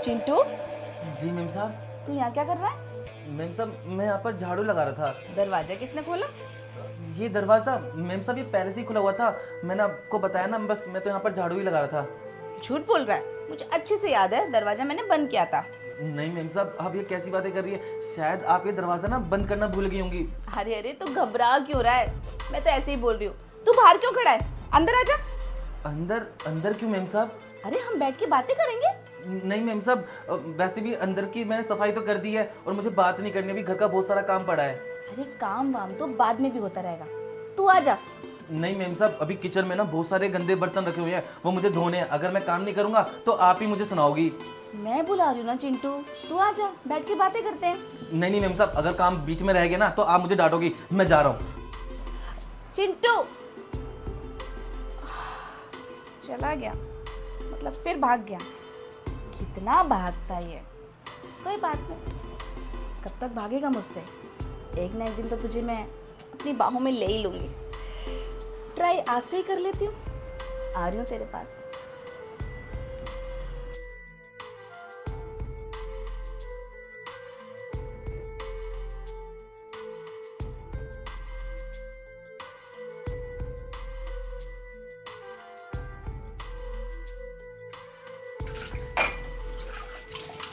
चिंटू, जी ma'am साहब। तू यहाँ क्या कर रहा है? मैम साहब मैं यहाँ पर झाड़ू लगा रहा था। दरवाजा किसने खोला? ये दरवाज़ा मैम साहब ये पहले से ही खुला हुआ था। मैंने आपको बताया ना, बस मैं तो यहाँ पर झाड़ू ही लगा रहा था। झूठ बोल रहा है। मुझे अच्छे से याद है दरवाजा मैंने बंद किया था। नहीं मैम साहब, आप ये कैसी बातें कर रही है? शायद आप ये दरवाज़ा ना बंद करना भूल गई होंगी। अरे अरे, तू घबरा क्यों रहा है? मैं तो ऐसे ही बोल रही हूँ। तू बाहर क्यों खड़ा है? अंदर आ जा। अंदर अंदर क्यों मैम साहब? अरे हम बैठ के बातें करेंगे। नहीं मैम साहब, वैसे भी अंदर की मैंने सफाई तो कर दी है और मुझे बात नहीं करनी, अभी घर का बहुत सारा काम पड़ा है। अरे काम वाम तो बाद में भी होता रहेगा, तू आ जा। नहीं मैम साहब, अभी किचन में ना बहुत सारे गंदे बर्तन रखे हुए हैं, वो मुझे धोने हैं। अगर मैं काम नहीं करूंगा तो आप ही मुझे सुनाओगी। मैं बुला रही हूँ ना चिंटू, तू आ जा, बैठ के बातें करते हैं। नहीं मैम साहब, अगर काम बीच में रह गया ना तो आप मुझे डांटोगी। मैं जा रहा हूँ। चिंटू चला गया, मतलब फिर भाग गया। कितना भागता ये। कोई बात नहीं, कब तक भागेगा मुझसे? एक ना एक दिन तो तुझे मैं अपनी बाहों में ले ही लूंगी। ट्राई आज से ही कर लेती हूँ। आ रही हूँ तेरे पास।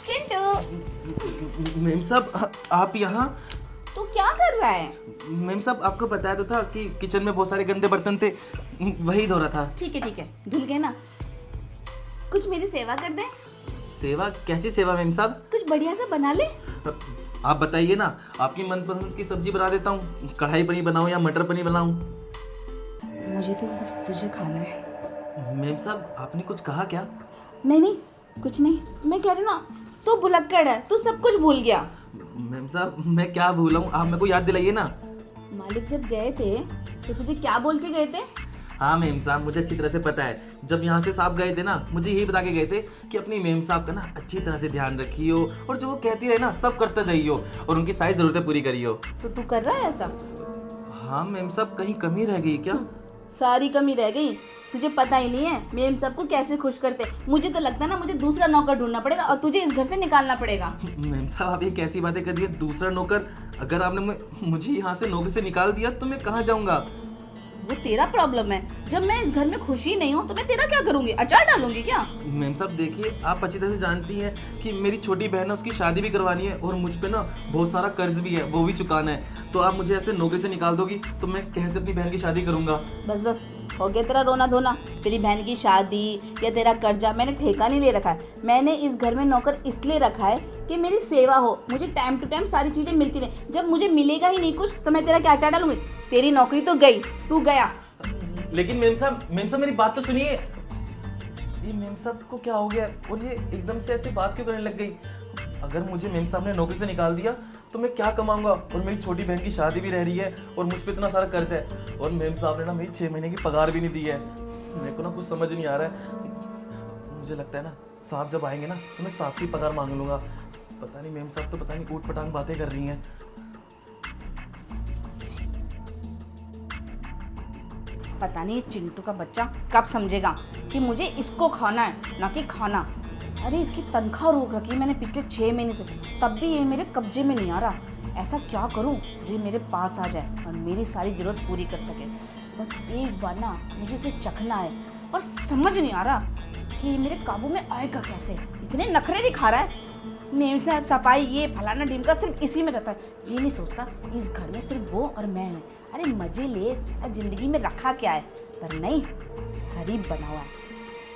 चिंटू, मैम साहब आप यहाँ? तू क्या कर रहा है? मैम साहब आपको बताया तो था कि किचन में बहुत सारे गंदे बर्तन थे, वही धो रहा था। ठीक है, धुल गए ना। कुछ मेरी सेवा कर दे। सेवा? कैसी सेवा मैम साहब? कुछ बढ़िया सा बना ले। आप बताइए ना, आपकी मनपसंद की सब्जी बना देता हूँ। कढ़ाई पनीर बनाऊँ या मटर पनीर बनाऊँ? मुझे तो बस तुझे खाना है। मैम साहब आपने कुछ कहा क्या? नहीं, कुछ नहीं। मैं कह रही हूँ ना, तू भुलक्कड़ है, तू सब कुछ भूल गया। मैम साहब मैं क्या भूला हूँ, आप मेरे को याद दिलाइए ना। मालिक जब गए थे तो तुझे क्या बोल के गए थे? हाँ मैम साहब, मुझे अच्छी तरह से पता है। जब यहाँ से साहब गए थे ना, मुझे यही बता के गए थे कि अपनी मैम साहब का ना अच्छी तरह से ध्यान रखियो और जो वो कहती रहे ना सब करते जाइयो और उनकी सारी जरूरतें पूरी करियो। तो तू कर रहा है ऐसा? हाँ मैम साहब, कहीं कमी रह गई क्या? सारी कमी रह गई। तुझे पता ही नहीं है मेम सबको कैसे खुश करते। मुझे तो लगता है ना, मुझे दूसरा नौकर ढूंढना पड़ेगा और तुझे इस घर से निकालना पड़ेगा। मैम साहब आप ये कैसी बातें कर रही है? दूसरा नौकर? अगर आपने मुझे यहाँ से नौकरी से निकाल दिया तो मैं कहाँ जाऊँगा? वो तेरा प्रॉब्लम है। जब मैं इस घर में खुशी नहीं हूँ तो मैं तेरा क्या करूंगी? अचार डालूंगी क्या? मैम साहब देखिए, आप अच्छी तरह से जानती हैं कि मेरी छोटी बहन है, उसकी शादी भी करवानी है और मुझ पे ना बहुत सारा कर्ज भी है, वो भी चुकाना है। तो आप मुझे ऐसे नौकरी से निकाल दोगी तो मैं कैसे अपनी बहन की शादी करूंगा? बस हो गया तेरा रोना धोना। तेरी बहन की शादी या तेरा कर्जा मैंने ठेका नहीं ले रखा है। मैंने इस घर में नौकर इसलिए रखा है कि मेरी सेवा हो, मुझे टाइम टू टाइम सारी चीजें मिलती रहे। जब मुझे मिलेगा ही नहीं कुछ तो मैं तेरा क्या अचार डालूंगी? तेरी नौकरी तो गई, तू गया। लेकिन मैम साहब मेरी बात तो सुनिए। ये मैम साहब को क्या हो गया और ये एकदम से ऐसी बात क्यों करने लग गई? अगर मुझे मैम साहब ने नौकरी से निकाल दिया तो मैं क्या कमाऊंगा? और मेरी छोटी बहन की शादी भी रह रही है और मुझ पे इतना सारा कर्ज है और मैम साहब ने ना मेरी 6 महीने की पगार भी नहीं दी है। मेरे को ना कुछ समझ नहीं आ रहा है। मुझे लगता है ना साहब जब आएंगे ना तो मैं साहब की पगार मांग लूंगा। पता नहीं मैम साहब तो पता नहीं ऊट पटांग बातें कर रही हैं। पता नहीं चिंटू का बच्चा कब समझेगा कि मुझे इसको खाना है ना कि खाना। अरे इसकी तनख्वाह रोक रखी है मैंने पिछले 6 महीने से, तब भी ये मेरे कब्जे में नहीं आ रहा। ऐसा क्या करूं जो ये मेरे पास आ जाए और मेरी सारी जरूरत पूरी कर सके। बस एक बार ना मुझे इसे चखना है, पर समझ नहीं आ रहा कि ये मेरे काबू में आएगा कैसे। इतने नखरे दिखा रहा है। मेम साहब सफाई ये फलाना ढिमका सिर्फ इसी में रहता है। ये नहीं सोचता इस घर में सिर्फ वो और मैं हूँ। अरे मजे ले, जिंदगी में रखा क्या है? पर नहीं, शरीफ बना हुआ है।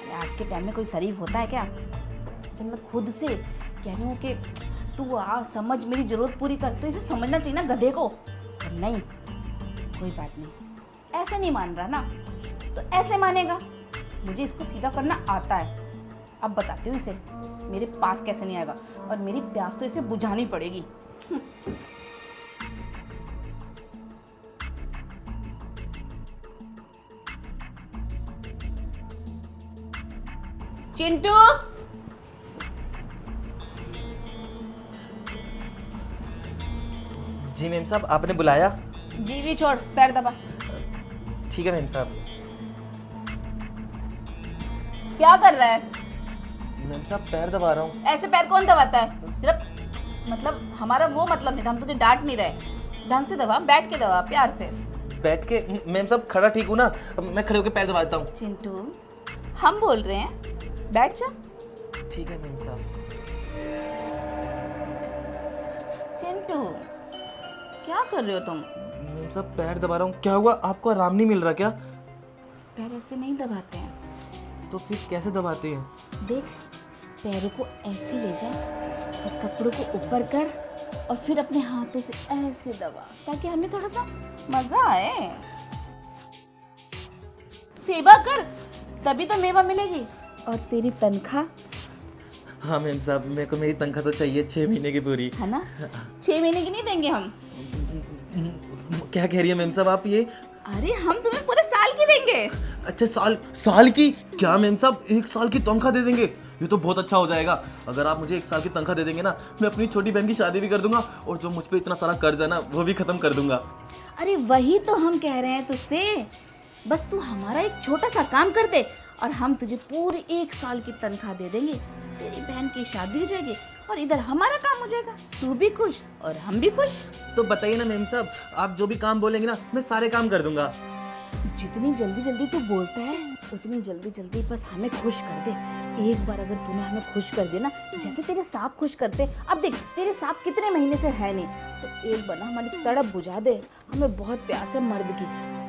अरे आज के टाइम में कोई शरीफ होता है क्या? जब मैं खुद से कह रही हूँ कि तू आ समझ मेरी जरूरत पूरी कर, तो इसे समझना चाहिए ना गधे को। पर नहीं, कोई बात नहीं, ऐसे नहीं मान रहा ना तो ऐसे मानेगा। मुझे इसको सीधा करना आता है। अब बताती हूँ इसे मेरे पास कैसे नहीं आएगा और मेरी प्यास तो इसे बुझानी पड़ेगी। चिंटू, जी मैम साहब आपने बुलाया? जी भी छोड़, पैर दबा। ठीक है मैम साहब। क्या कर रहा है? मैम साहब पैर दबा रहा हूँ। ऐसे पैर कौन दबाता है? जरा मतलब हमारा वो मतलब नहीं था, हम तुझे डांट नहीं रहे। ढंग से दबा, बैठ के दबा, प्यार से। बैठ के? मैम साहब खड़ा ठीक हूँ ना, मैं खड़े होकर पैर दबा देता हूँ। चिंटू हम बोल रहे हैं, बैठ जा। ठीक है मैम साहब। चिंटू क्या कर रहे हो तुम? मैम साहब पैर दबा रहा हूँ। क्या हुआ, आपको आराम नहीं मिल रहा क्या? पैर ऐसे नहीं दबाते हैं। तो फिर कैसे दबाते हैं? देख, पैरों को ऐसे ले जा और कपड़ों को ऊपर कर और फिर अपने हाथों से ऐसे दबा, ताकि हमें थोड़ा सा मजा आए। सेवा कर, तभी तो मेवा मिलेगी। और तेरी तनख्वाह? हाँ मैम साहब, मेरे को मेरी तनख्वाह तो चाहिए 6 महीने की पूरी। है ना? 6 महीने की नहीं देंगे हम। क्या कह रही है मैम साहब आप ये? अरे हम तुम्हें पूरे साल की देंगे। अच्छा साल की? क्या मैम साहब 1 साल की तनख्वाह दे देंगे? ये तो बहुत अच्छा हो जाएगा। अगर आप मुझे 1 साल की तनख्वाह दे देंगे ना, मैं अपनी छोटी बहन की शादी भी कर दूंगा और जो मुझ पे इतना सारा कर्ज है ना वो भी खत्म कर दूंगा। अरे वही तो हम कह रहे हैं तुझसे, बस तू हमारा एक छोटा सा काम कर दे और हम तुझे पूरी 1 साल की तनख्वाह दे देंगे। तेरी बहन की शादी हो जाएगी और इधर हमारा काम हो जाएगा। तू भी खुश और हम भी खुश। तो बताइए ना मैम साहब, आप जो भी काम बोलेंगे ना मैं सारे काम कर दूंगा। जितनी जल्दी जल्दी तू बोलता है उतनी जल्दी जल्दी बस हमें खुश कर दे। एक बार अगर तूने हमें खुश कर दिया ना, जैसे तेरे सांप खुश करते। अब देख, तेरे सांप कितने महीने से है नहीं, तो एक बार ना हमारी तड़प बुझा दे। हमें बहुत प्यास है मर्द की,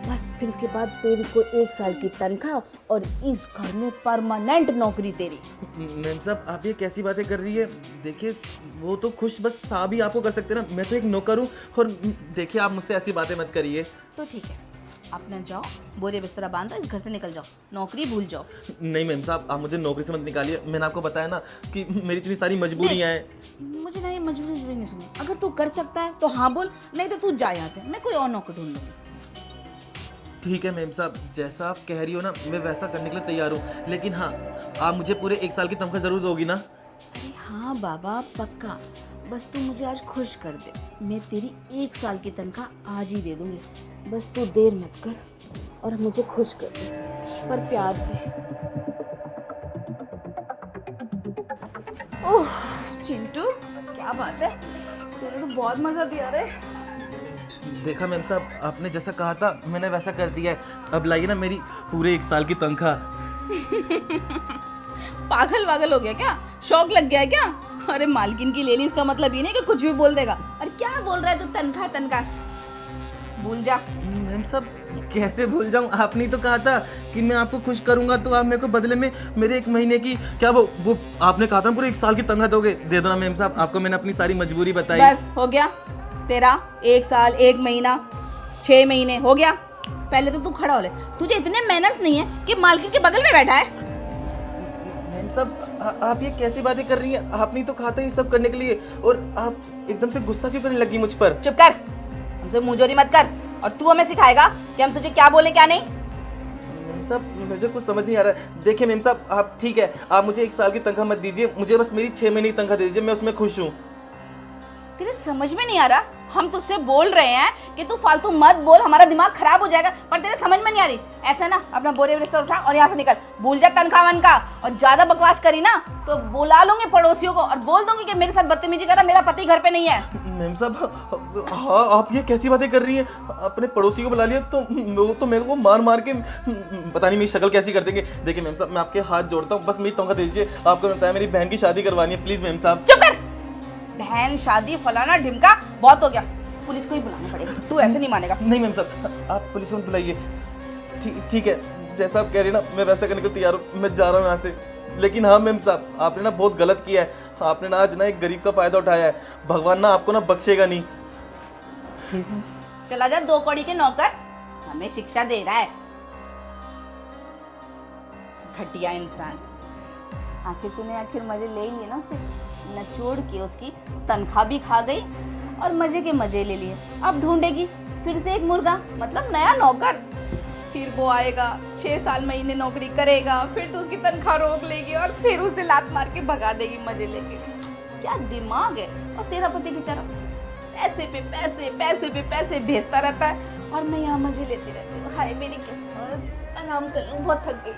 बस फिर उसके बाद तेरी को 1 साल की तनख्वाह और इस घर में परमानेंट नौकरी तेरी। मैम साहब आप ये कैसी बातें कर रही है? देखिए वो तो खुश बस साहब ही आपको कर सकते ना, मैं तो एक नौकर हूँ। और देखिए आप मुझसे ऐसी बातें मत करिए। तो ठीक है, अपना जाओ, बोरे बिस्तरा बांधो, इस घर से निकल जाओ, नौकरी भूल जाओ। नहीं मैम साहब, आप मुझे नौकरी से मत निकालिए। मैंने आपको बताया ना कि मेरी इतनी सारी मजबूरियाँ हैं। मुझे ना ये मजबूरी नहीं सुनी। अगर तू कर सकता है तो हाँ बोल, नहीं तो तू जा यहाँ से, मैं कोई और नौकर ढूंढ लूंगी। ठीक है मैम साहब, जैसा आप कह रही हो ना मैं वैसा करने के लिए तैयार हूँ। लेकिन हाँ, आप मुझे पूरे 1 साल की तनख्वाह ज़रूर दोगी ना? अरे हाँ बाबा पक्का, बस तू मुझे आज खुश कर दे। मैं तेरी 1 साल की तनख्वाह आज ही दे दूंगी। बस तू देर मत कर और मुझे खुश कर दे, पर प्यार से। ओह चिंटू क्या बात है, तूने तो बहुत मजा दिया रे। देखा मैम साहब, आपने जैसा कहा था मैंने वैसा कर दिया है। अब लाइए ना मेरी पूरे 1 साल की तनख्वाह। पागल वागल हो गया क्या? शौक लग गया है क्या? अरे मालकिन की ले ली, इसका मतलब ये नहीं कि कुछ भी बोल देगा। अरे क्या बोल रहा है तू? तनख्वाह भूल जा। मैम साहब कैसे भूल जाऊं? आपने तो कहा था कि मैं आपको खुश करूंगा तो आप मेरे को बदले में मेरे 1 महीने की क्या वो आपने कहा था पूरे 1 साल की तनख्वाह दोगे। दे दो ना मैम साहब, आपको मैंने अपनी सारी मजबूरी बताई। बस हो गया तेरा 1 साल 1 महीना 6 महीने हो गया। पहले तो तू खड़ा हो ले, तुझे इतने मैनर्स नहीं है कि मालकिन के बगल में बैठा है। मैम साहब आप ये कैसी बातें कर रही हैं? आपने तो कहा था ये सब करने के लिए और आप एकदम से गुस्सा क्यों करने लगी मुझ पर? चुप कर, हमसे मुंहजोरी मत कर। और तू हमें सिखाएगा कि हम तुझे क्या बोले क्या नहीं? मैम साहब मुझे कुछ समझ नहीं आ रहा है। देखिए मैम साहब आप ठीक है, आप मुझे 1 साल की तनख्वाह मत दीजिए, मुझे बस मेरी 6 महीने की तनख्वाह दे दीजिए, मैं उसमें खुश हूँ। तेरे समझ में नहीं आ रहा? हम तुझसे बोल रहे हैं कि तू फालतू मत बोल, हमारा दिमाग खराब हो जाएगा, पर तेरे समझ में नहीं आ रही। ऐसा ना, अपना बोरे बिस्तर उठा और यहाँ से निकल, भूल जा तनख्वाह वनखा। और ज्यादा बकवास करी ना तो बुला लूंगी पड़ोसियों को और बोल दूंगी कि मेरे साथ बदतमीजी कर रहा, मेरा पति घर पे नहीं है। मैम साहब हाँ आप ये कैसी बातें कर रही हैं? अपने पड़ोसी को बुला लिया तो वो तो मेरे को मार के पता नहीं मेरी शक्ल कैसी कर देंगे। देखिए मैम साहब मैं आपके हाथ जोड़ता हूँ, बस मेरी तनख्वाह दे दीजिए। आपको बताया मेरी बहन की शादी करवानी है, प्लीज मैम साहब। चुप कर, बहन शादी फलाना ढिमका, बहुत हो गया। पुलिस को ही बुलाना पड़ेगा, तू ऐसे नहीं मानेगा। नहीं मैम साहब आप पुलिस को बुलाइए। ठीक है, जैसा आप कह रही है ना मैं वैसा करने को तैयार हूँ, मैं जा रहा हूँ यहाँ से। लेकिन हाँ मैम साहब आपने ना बहुत गलत किया है। आपने ना आज ना एक गरीब का फायदा उठाया है। भगवान ना आपको ना बख्शेगा नहीं। चला जा 2 कौड़ी के नौकर, हमें शिक्षा दे रहा है। घटिया इंसान। आखिर मजे ले लिए ना उसके, नचोड़ के उसकी तनख्वाह भी खा गई और मजे के मजे ले लिए। अब ढूंढेगी फिर से एक मुर्गा, मतलब नया नौकर। फिर वो आएगा 6 साल महीने नौकरी करेगा, फिर तो उसकी तनख्वाह रोक लेगी और फिर उसे लात मार के भगा देगी मजे लेके। क्या दिमाग है। और तेरा पति बेचारा पैसे पे पैसे पैसे पे पैसे भेजता रहता है और मैं यहाँ मजे लेती रहती हूँ। हाय मेरी किस्मत, आराम कर लूँ, बहुत थक गई।